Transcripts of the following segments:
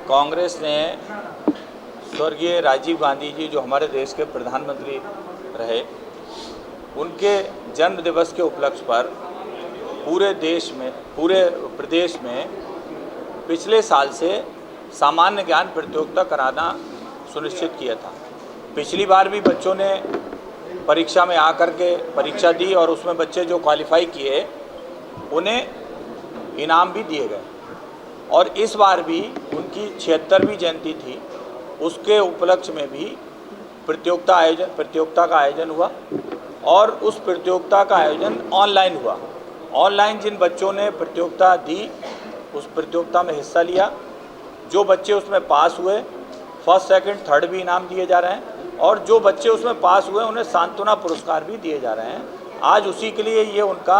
कांग्रेस ने स्वर्गीय राजीव गांधी जी, जो हमारे देश के प्रधानमंत्री रहे, उनके जन्म दिवस के उपलक्ष्य पर पूरे प्रदेश में पिछले साल से सामान्य ज्ञान प्रतियोगिता कराना सुनिश्चित किया था। पिछली बार भी बच्चों ने परीक्षा में आकर के परीक्षा दी और उसमें बच्चे जो क्वालिफाई किए उन्हें इनाम भी दिए गए, और इस बार भी उनकी 76वीं जयंती थी, उसके उपलक्ष्य में भी प्रतियोगिता का आयोजन हुआ। और उस प्रतियोगिता का आयोजन ऑनलाइन हुआ। ऑनलाइन जिन बच्चों ने प्रतियोगिता दी, उस प्रतियोगिता में हिस्सा लिया, जो बच्चे उसमें पास हुए, फर्स्ट सेकंड थर्ड भी इनाम दिए जा रहे हैं, और जो बच्चे उसमें पास हुए उन्हें सांत्वना पुरस्कार भी दिए जा रहे हैं। आज उसी के लिए ये उनका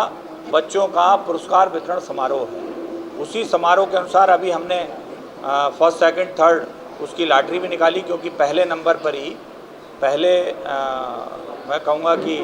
बच्चों का पुरस्कार वितरण समारोह है। उसी समारोह के अनुसार अभी हमने फर्स्ट सेकंड थर्ड उसकी लॉटरी भी निकाली, क्योंकि पहले नंबर पर ही मैं कहूँगा कि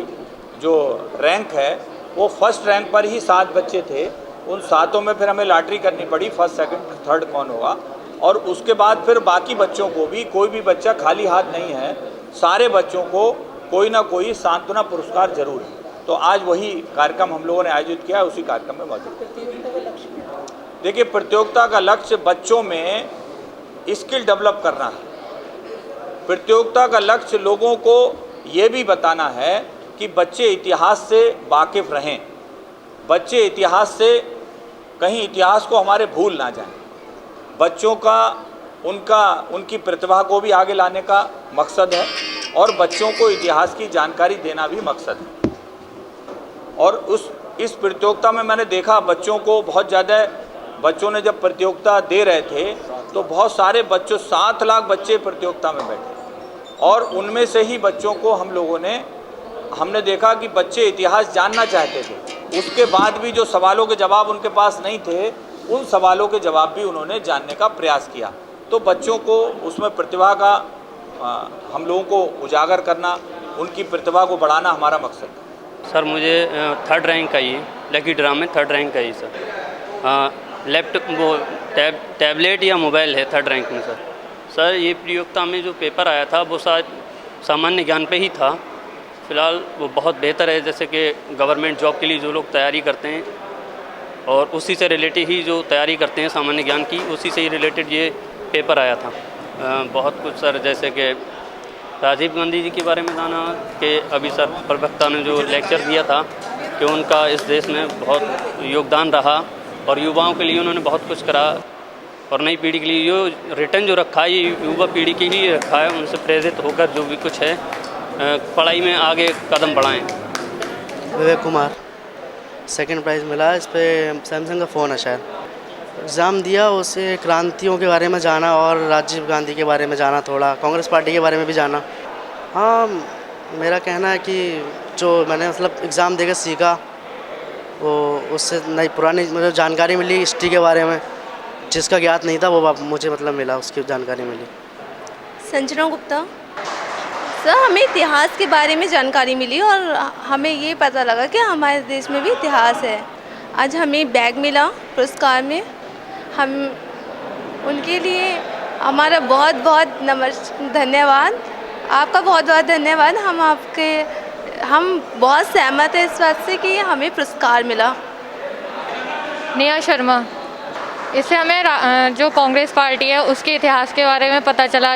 जो रैंक है वो फर्स्ट रैंक पर ही 7 बच्चे थे। उन 7 में फिर हमें लॉटरी करनी पड़ी फर्स्ट सेकंड थर्ड कौन होगा, और उसके बाद फिर बाकी बच्चों को भी, कोई भी बच्चा खाली हाथ नहीं है, सारे बच्चों को कोई ना कोई सांत्वना पुरस्कार जरूर है। तो आज वही कार्यक्रम हम लोगों ने आयोजित किया, उसी कार्यक्रम में मौजूद। देखिए, प्रतियोगिता का लक्ष्य बच्चों में स्किल डेवलप करना है। प्रतियोगिता का लक्ष्य लोगों को ये भी बताना है कि बच्चे इतिहास से वाकिफ़ रहें, बच्चे इतिहास से कहीं इतिहास को हमारे भूल ना जाएं। बच्चों का उनकी प्रतिभा को भी आगे लाने का मकसद है, और बच्चों को इतिहास की जानकारी देना भी मकसद है। और इस प्रतियोगिता में मैंने देखा बच्चों को बहुत ज़्यादा, बच्चों ने जब प्रतियोगिता दे रहे थे तो बहुत सारे बच्चों, 7 लाख बच्चे प्रतियोगिता में बैठे, और उनमें से ही बच्चों को हमने देखा कि बच्चे इतिहास जानना चाहते थे। उसके बाद भी जो सवालों के जवाब उनके पास नहीं थे, उन सवालों के जवाब भी उन्होंने जानने का प्रयास किया। तो बच्चों को उसमें प्रतिभा का हम लोगों को उजागर करना, उनकी प्रतिभा को बढ़ाना हमारा मकसद है। सर, मुझे थर्ड रैंक आई है, लकी ड्रा में थर्ड रैंक आई सर। टैबलेट या मोबाइल है थर्ड रैंक में सर। ये प्रतियोगिता में जो पेपर आया था वो शायद सामान्य ज्ञान पे ही था। फ़िलहाल वो बहुत बेहतर है, जैसे कि गवर्नमेंट जॉब के लिए जो लोग तैयारी करते हैं और उसी से रिलेटेड ही जो तैयारी करते हैं सामान्य ज्ञान की, उसी से ही रिलेटेड ये पेपर आया था। बहुत कुछ सर, जैसे कि राजीव गांधी जी के बारे में जाना कि अभी सर प्रवक्ता ने जो लेक्चर दिया था कि उनका इस देश में बहुत योगदान रहा और युवाओं के लिए उन्होंने बहुत कुछ करा, और नई पीढ़ी के लिए जो रिटर्न जो रखा है ये युवा पीढ़ी के ही रखा है। उनसे प्रेरित होकर जो भी कुछ है पढ़ाई में आगे कदम बढ़ाएं। विवेक कुमार, सेकंड प्राइज़ मिला। इस पर सैमसंग का फ़ोन है शायद। एग्ज़ाम दिया, उससे क्रांतियों के बारे में जाना और राजीव गांधी के बारे में जाना, थोड़ा कांग्रेस पार्टी के बारे में भी जाना। हाँ, मेरा कहना है कि जो मैंने मतलब एग्ज़ाम देकर सीखा वो उससे नई पुरानी मतलब जानकारी मिली हिस्ट्री के बारे में, जिसका ज्ञात नहीं था वो मुझे मतलब मिला, उसकी जानकारी मिली। संजना गुप्ता सर, हमें इतिहास के बारे में जानकारी मिली और हमें ये पता लगा कि हमारे देश में भी इतिहास है। आज हमें बैग मिला पुरस्कार में, हम उनके लिए हमारा बहुत बहुत धन्यवाद, आपका बहुत बहुत धन्यवाद। हम बहुत सहमत हैं इस बात से कि हमें पुरस्कार मिला। नेहा शर्मा, इससे हमें जो कांग्रेस पार्टी है उसके इतिहास के बारे में पता चला,